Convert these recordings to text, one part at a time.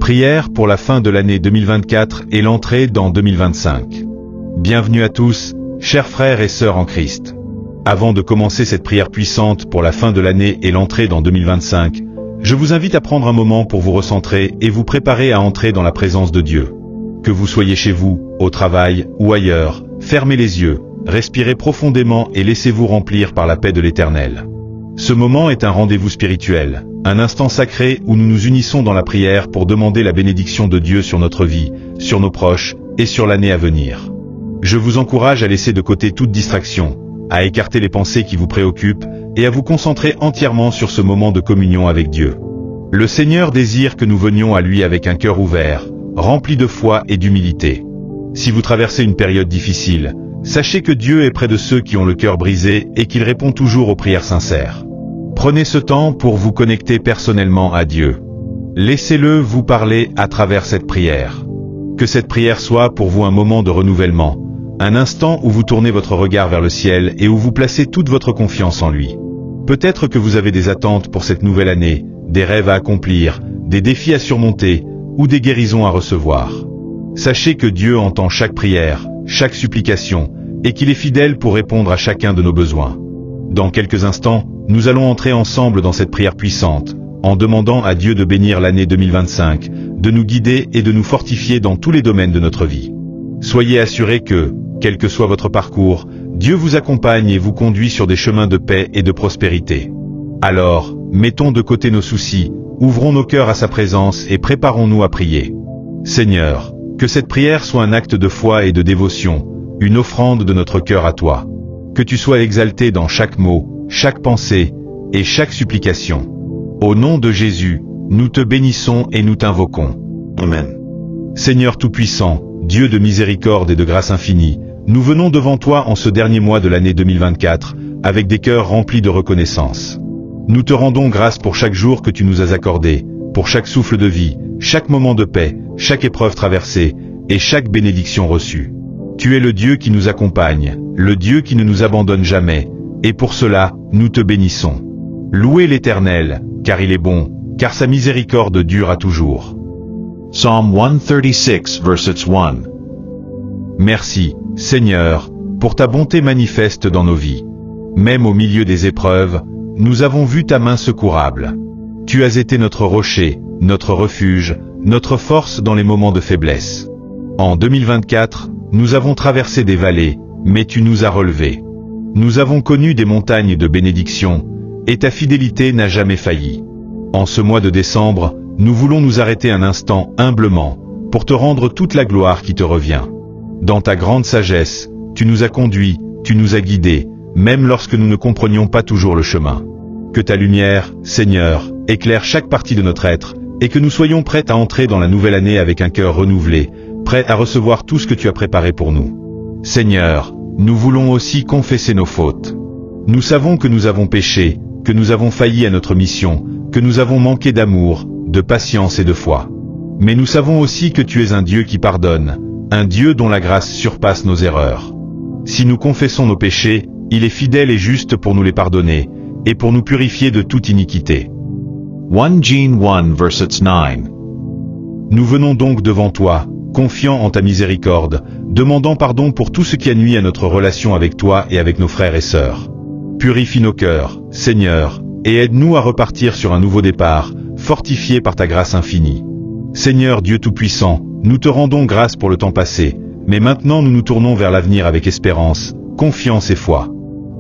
Prière pour la fin de l'année 2024 et l'entrée dans 2025. Bienvenue à tous, chers frères et sœurs en Christ. Avant de commencer cette prière puissante pour la fin de l'année et l'entrée dans 2025, je vous invite à prendre un moment pour vous recentrer et vous préparer à entrer dans la présence de Dieu. Que vous soyez chez vous, au travail ou ailleurs, fermez les yeux, respirez profondément et laissez-vous remplir par la paix de l'Éternel. Ce moment est un rendez-vous spirituel, un instant sacré où nous nous unissons dans la prière pour demander la bénédiction de Dieu sur notre vie, sur nos proches et sur l'année à venir. Je vous encourage à laisser de côté toute distraction, à écarter les pensées qui vous préoccupent et à vous concentrer entièrement sur ce moment de communion avec Dieu. Le Seigneur désire que nous venions à lui avec un cœur ouvert, rempli de foi et d'humilité. Si vous traversez une période difficile, sachez que Dieu est près de ceux qui ont le cœur brisé et qu'il répond toujours aux prières sincères. Prenez ce temps pour vous connecter personnellement à Dieu. Laissez-le vous parler à travers cette prière. Que cette prière soit pour vous un moment de renouvellement, un instant où vous tournez votre regard vers le ciel et où vous placez toute votre confiance en lui. Peut-être que vous avez des attentes pour cette nouvelle année, des rêves à accomplir, des défis à surmonter ou des guérisons à recevoir. Sachez que Dieu entend chaque prière, chaque supplication, et qu'il est fidèle pour répondre à chacun de nos besoins. Dans quelques instants, nous allons entrer ensemble dans cette prière puissante, en demandant à Dieu de bénir l'année 2025, de nous guider et de nous fortifier dans tous les domaines de notre vie. Soyez assurés que, quel que soit votre parcours, Dieu vous accompagne et vous conduit sur des chemins de paix et de prospérité. Alors, mettons de côté nos soucis, ouvrons nos cœurs à sa présence et préparons-nous à prier. Seigneur, que cette prière soit un acte de foi et de dévotion, une offrande de notre cœur à toi. Que tu sois exalté dans chaque mot, chaque pensée et chaque supplication. Au nom de Jésus, nous te bénissons et nous t'invoquons. Amen. Seigneur Tout-Puissant, Dieu de miséricorde et de grâce infinie, nous venons devant toi en ce dernier mois de l'année 2024, avec des cœurs remplis de reconnaissance. Nous te rendons grâce pour chaque jour que tu nous as accordé, pour chaque souffle de vie, chaque moment de paix, chaque épreuve traversée, et chaque bénédiction reçue. Tu es le Dieu qui nous accompagne, le Dieu qui ne nous abandonne jamais, et pour cela, nous te bénissons. Louez l'Éternel, car il est bon, car sa miséricorde dure à toujours. Psalm 136 verses 1. Merci, Seigneur, pour ta bonté manifeste dans nos vies. Même au milieu des épreuves, nous avons vu ta main secourable. Tu as été notre rocher, notre refuge, notre force dans les moments de faiblesse. En 2024, nous avons traversé des vallées, mais tu nous as relevés. Nous avons connu des montagnes de bénédiction, et ta fidélité n'a jamais failli. En ce mois de décembre, nous voulons nous arrêter un instant humblement, pour te rendre toute la gloire qui te revient. Dans ta grande sagesse, tu nous as conduits, tu nous as guidés, même lorsque nous ne comprenions pas toujours le chemin. Que ta lumière, Seigneur, éclaire chaque partie de notre être, et que nous soyons prêts à entrer dans la nouvelle année avec un cœur renouvelé, prêts à recevoir tout ce que tu as préparé pour nous. Seigneur, nous voulons aussi confesser nos fautes. Nous savons que nous avons péché, que nous avons failli à notre mission, que nous avons manqué d'amour, de patience et de foi. Mais nous savons aussi que tu es un Dieu qui pardonne, un Dieu dont la grâce surpasse nos erreurs. Si nous confessons nos péchés, il est fidèle et juste pour nous les pardonner, et pour nous purifier de toute iniquité. 1 John 1 verses 9. Nous venons donc devant toi, confiants en ta miséricorde, demandant pardon pour tout ce qui a nui à notre relation avec toi et avec nos frères et sœurs. Purifie nos cœurs, Seigneur, et aide-nous à repartir sur un nouveau départ, fortifiés par ta grâce infinie. Seigneur Dieu Tout-Puissant, nous te rendons grâce pour le temps passé, mais maintenant nous nous tournons vers l'avenir avec espérance, confiance et foi.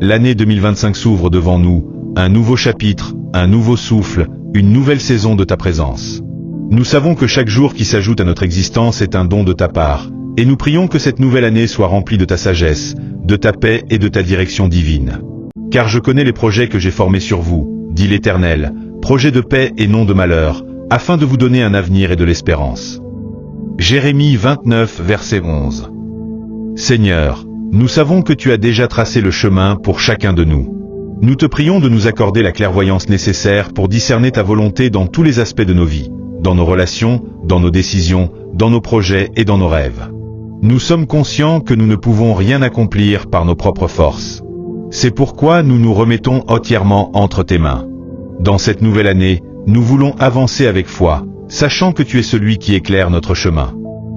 L'année 2025 s'ouvre devant nous, un nouveau chapitre, un nouveau souffle, une nouvelle saison de ta présence. Nous savons que chaque jour qui s'ajoute à notre existence est un don de ta part, et nous prions que cette nouvelle année soit remplie de ta sagesse, de ta paix et de ta direction divine. Car je connais les projets que j'ai formés sur vous, dit l'Éternel, projets de paix et non de malheur, afin de vous donner un avenir et de l'espérance. Jérémie 29 verset 11. Seigneur, nous savons que tu as déjà tracé le chemin pour chacun de nous. Nous te prions de nous accorder la clairvoyance nécessaire pour discerner ta volonté dans tous les aspects de nos vies, dans nos relations, dans nos décisions, dans nos projets et dans nos rêves. Nous sommes conscients que nous ne pouvons rien accomplir par nos propres forces. C'est pourquoi nous nous remettons entièrement entre tes mains. Dans cette nouvelle année, nous voulons avancer avec foi, sachant que tu es celui qui éclaire notre chemin.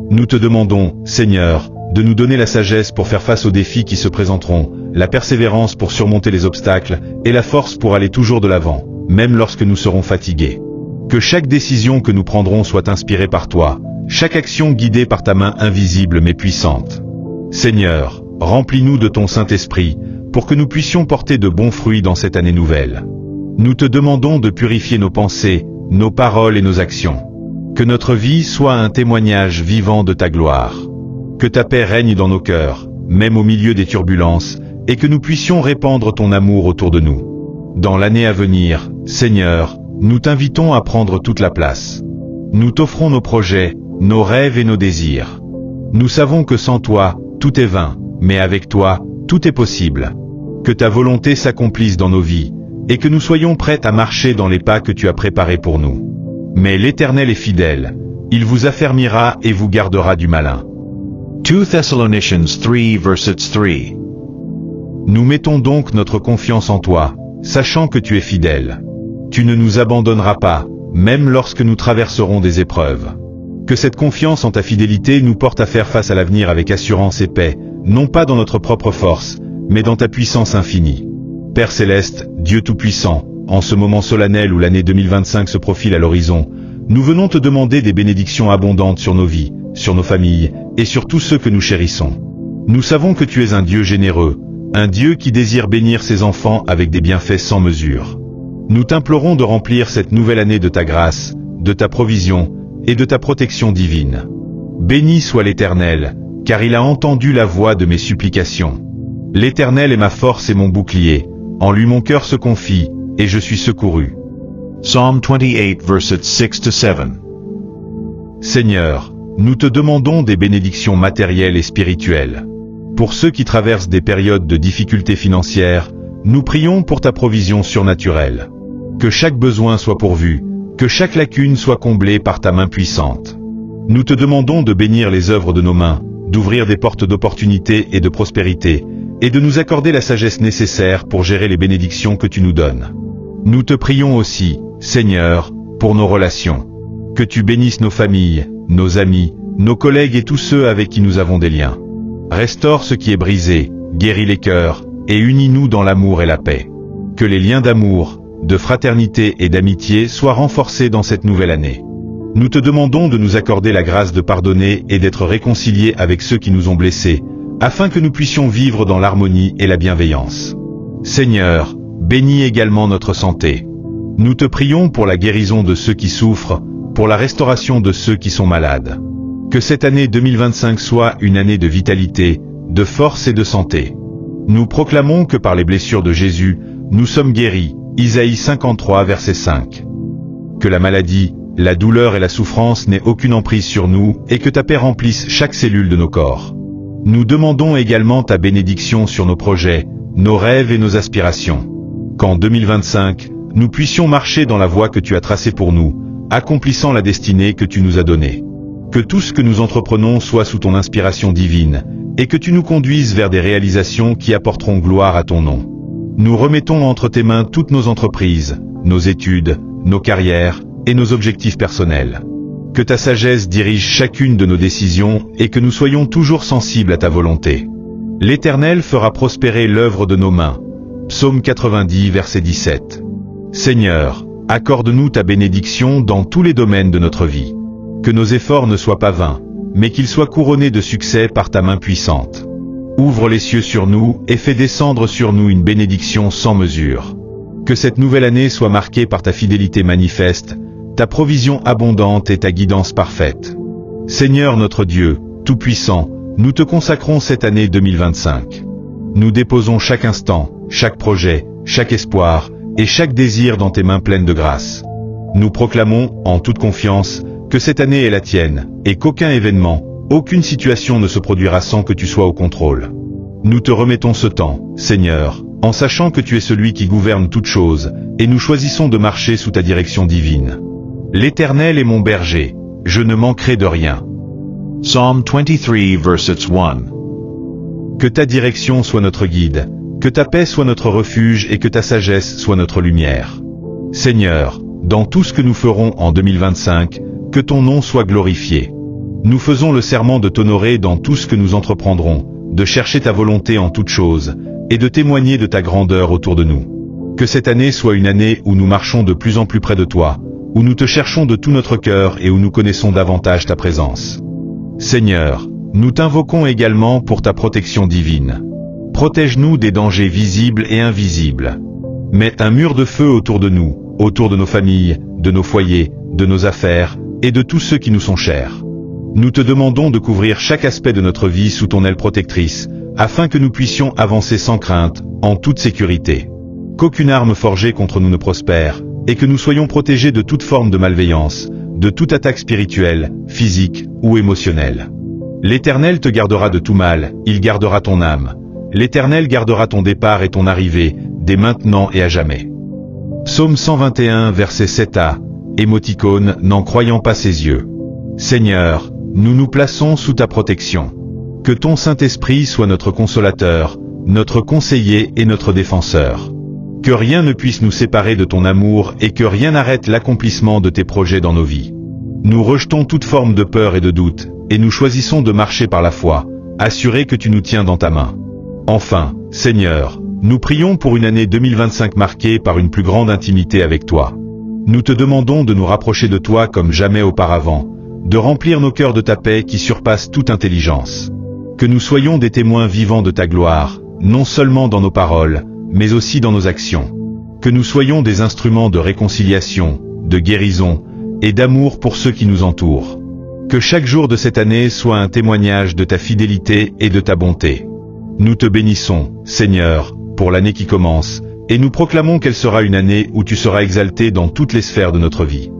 Nous te demandons, Seigneur, de nous donner la sagesse pour faire face aux défis qui se présenteront, la persévérance pour surmonter les obstacles, et la force pour aller toujours de l'avant, même lorsque nous serons fatigués. Que chaque décision que nous prendrons soit inspirée par toi, chaque action guidée par ta main invisible mais puissante. Seigneur, remplis-nous de ton Saint-Esprit, pour que nous puissions porter de bons fruits dans cette année nouvelle. Nous te demandons de purifier nos pensées, nos paroles et nos actions. Que notre vie soit un témoignage vivant de ta gloire. Que ta paix règne dans nos cœurs, même au milieu des turbulences, et que nous puissions répandre ton amour autour de nous. Dans l'année à venir, Seigneur, nous t'invitons à prendre toute la place. Nous t'offrons nos projets, nos rêves et nos désirs. Nous savons que sans toi, tout est vain, mais avec toi, tout est possible. Que ta volonté s'accomplisse dans nos vies, et que nous soyons prêts à marcher dans les pas que tu as préparés pour nous. Mais l'Éternel est fidèle, il vous affermira et vous gardera du malin. 2 Thessalonians 3 verses 3. Nous mettons donc notre confiance en toi, sachant que tu es fidèle. Tu ne nous abandonneras pas, même lorsque nous traverserons des épreuves. Que cette confiance en ta fidélité nous porte à faire face à l'avenir avec assurance et paix, non pas dans notre propre force, mais dans ta puissance infinie. Père Céleste, Dieu Tout-Puissant, en ce moment solennel où l'année 2025 se profile à l'horizon, nous venons te demander des bénédictions abondantes sur nos vies, sur nos familles, et sur tous ceux que nous chérissons. Nous savons que tu es un Dieu généreux, un Dieu qui désire bénir ses enfants avec des bienfaits sans mesure. Nous t'implorons de remplir cette nouvelle année de ta grâce, de ta provision, et de ta protection divine. Béni soit l'Éternel, car il a entendu la voix de mes supplications. L'Éternel est ma force et mon bouclier, en lui mon cœur se confie, et je suis secouru. Psalm 28 verses 6-7. Seigneur, nous te demandons des bénédictions matérielles et spirituelles. Pour ceux qui traversent des périodes de difficultés financières, nous prions pour ta provision surnaturelle. Que chaque besoin soit pourvu, que chaque lacune soit comblée par ta main puissante. Nous te demandons de bénir les œuvres de nos mains, d'ouvrir des portes d'opportunité et de prospérité, et de nous accorder la sagesse nécessaire pour gérer les bénédictions que tu nous donnes. Nous te prions aussi, Seigneur, pour nos relations. Que tu bénisses nos familles, nos amis, nos collègues et tous ceux avec qui nous avons des liens. Restaure ce qui est brisé, guéris les cœurs, et unis-nous dans l'amour et la paix. Que les liens d'amour, de fraternité et d'amitié soient renforcés dans cette nouvelle année. Nous te demandons de nous accorder la grâce de pardonner et d'être réconciliés avec ceux qui nous ont blessés, afin que nous puissions vivre dans l'harmonie et la bienveillance. Seigneur, bénis également notre santé. Nous te prions pour la guérison de ceux qui souffrent, pour la restauration de ceux qui sont malades. Que cette année 2025 soit une année de vitalité, de force et de santé. Nous proclamons que par les blessures de Jésus, nous sommes guéris, Isaïe 53 verset 5. Que la maladie, la douleur et la souffrance n'aient aucune emprise sur nous et que ta paix remplisse chaque cellule de nos corps. Nous demandons également ta bénédiction sur nos projets, nos rêves et nos aspirations. Qu'en 2025, nous puissions marcher dans la voie que tu as tracée pour nous, accomplissant la destinée que tu nous as donnée. Que tout ce que nous entreprenons soit sous ton inspiration divine, et que tu nous conduises vers des réalisations qui apporteront gloire à ton nom. Nous remettons entre tes mains toutes nos entreprises, nos études, nos carrières et nos objectifs personnels. Que ta sagesse dirige chacune de nos décisions et que nous soyons toujours sensibles à ta volonté. L'Éternel fera prospérer l'œuvre de nos mains. Psaume 90 verset 17. Seigneur, accorde-nous ta bénédiction dans tous les domaines de notre vie. Que nos efforts ne soient pas vains, mais qu'ils soient couronnés de succès par ta main puissante. Ouvre les cieux sur nous et fais descendre sur nous une bénédiction sans mesure. Que cette nouvelle année soit marquée par ta fidélité manifeste, ta provision abondante et ta guidance parfaite. Seigneur notre Dieu, Tout-Puissant, nous te consacrons cette année 2025. Nous déposons chaque instant, chaque projet, chaque espoir et chaque désir dans tes mains pleines de grâce. Nous proclamons, en toute confiance, que cette année est la tienne, et qu'aucun événement, aucune situation ne se produira sans que tu sois au contrôle. Nous te remettons ce temps, Seigneur, en sachant que tu es celui qui gouverne toutes choses, et nous choisissons de marcher sous ta direction divine. L'Éternel est mon berger, je ne manquerai de rien. Psalm 23 verses 1. Que ta direction soit notre guide, que ta paix soit notre refuge et que ta sagesse soit notre lumière. Seigneur, dans tout ce que nous ferons en 2025, que ton nom soit glorifié. Nous faisons le serment de t'honorer dans tout ce que nous entreprendrons, de chercher ta volonté en toutes choses, et de témoigner de ta grandeur autour de nous. Que cette année soit une année où nous marchons de plus en plus près de toi, où nous te cherchons de tout notre cœur et où nous connaissons davantage ta présence. Seigneur, nous t'invoquons également pour ta protection divine. Protège-nous des dangers visibles et invisibles. Mets un mur de feu autour de nous, autour de nos familles, de nos foyers, de nos affaires, et de tous ceux qui nous sont chers. Nous te demandons de couvrir chaque aspect de notre vie sous ton aile protectrice, afin que nous puissions avancer sans crainte, en toute sécurité. Qu'aucune arme forgée contre nous ne prospère, et que nous soyons protégés de toute forme de malveillance, de toute attaque spirituelle, physique ou émotionnelle. L'Éternel te gardera de tout mal, il gardera ton âme. L'Éternel gardera ton départ et ton arrivée, dès maintenant et à jamais. Psaume 121, verset 7a, émoticône, n'en croyant pas ses yeux. Seigneur, nous nous plaçons sous ta protection. Que ton Saint-Esprit soit notre consolateur, notre conseiller et notre défenseur. Que rien ne puisse nous séparer de ton amour et que rien n'arrête l'accomplissement de tes projets dans nos vies. Nous rejetons toute forme de peur et de doute, et nous choisissons de marcher par la foi, assurés que tu nous tiens dans ta main. Enfin, Seigneur, nous prions pour une année 2025 marquée par une plus grande intimité avec toi. Nous te demandons de nous rapprocher de toi comme jamais auparavant, de remplir nos cœurs de ta paix qui surpasse toute intelligence. Que nous soyons des témoins vivants de ta gloire, non seulement dans nos paroles, mais aussi dans nos actions. Que nous soyons des instruments de réconciliation, de guérison, et d'amour pour ceux qui nous entourent. Que chaque jour de cette année soit un témoignage de ta fidélité et de ta bonté. Nous te bénissons, Seigneur, pour l'année qui commence, et nous proclamons qu'elle sera une année où tu seras exalté dans toutes les sphères de notre vie.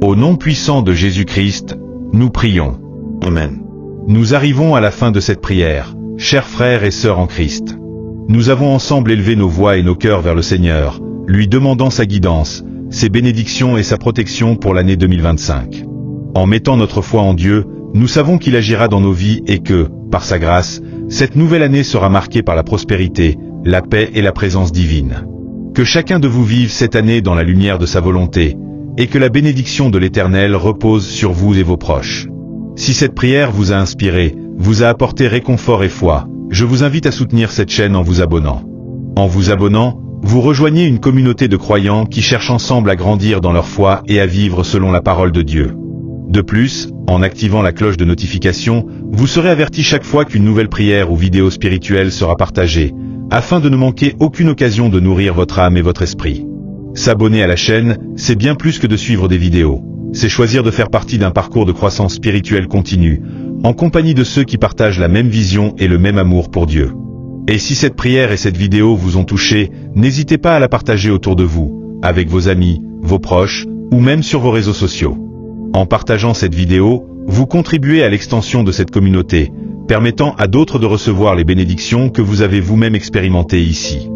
Au nom puissant de Jésus-Christ, nous prions. Amen. Nous arrivons à la fin de cette prière, chers frères et sœurs en Christ. Nous avons ensemble élevé nos voix et nos cœurs vers le Seigneur, lui demandant sa guidance, ses bénédictions et sa protection pour l'année 2025. En mettant notre foi en Dieu, nous savons qu'il agira dans nos vies et que, par sa grâce, cette nouvelle année sera marquée par la prospérité, la paix et la présence divine. Que chacun de vous vive cette année dans la lumière de sa volonté, et que la bénédiction de l'Éternel repose sur vous et vos proches. Si cette prière vous a inspiré, vous a apporté réconfort et foi, je vous invite à soutenir cette chaîne en vous abonnant. En vous abonnant, vous rejoignez une communauté de croyants qui cherchent ensemble à grandir dans leur foi et à vivre selon la parole de Dieu. De plus, en activant la cloche de notification, vous serez averti chaque fois qu'une nouvelle prière ou vidéo spirituelle sera partagée, afin de ne manquer aucune occasion de nourrir votre âme et votre esprit. S'abonner à la chaîne, c'est bien plus que de suivre des vidéos. C'est choisir de faire partie d'un parcours de croissance spirituelle continue, en compagnie de ceux qui partagent la même vision et le même amour pour Dieu. Et si cette prière et cette vidéo vous ont touché, n'hésitez pas à la partager autour de vous, avec vos amis, vos proches, ou même sur vos réseaux sociaux. En partageant cette vidéo, vous contribuez à l'extension de cette communauté, permettant à d'autres de recevoir les bénédictions que vous avez vous-même expérimentées ici.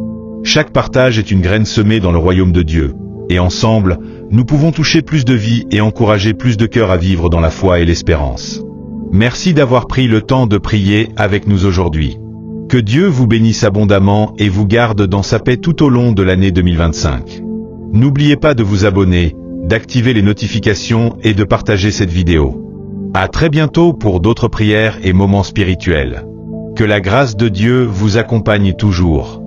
Chaque partage est une graine semée dans le royaume de Dieu, et ensemble, nous pouvons toucher plus de vies et encourager plus de cœurs à vivre dans la foi et l'espérance. Merci d'avoir pris le temps de prier avec nous aujourd'hui. Que Dieu vous bénisse abondamment et vous garde dans sa paix tout au long de l'année 2025. N'oubliez pas de vous abonner, d'activer les notifications et de partager cette vidéo. À très bientôt pour d'autres prières et moments spirituels. Que la grâce de Dieu vous accompagne toujours.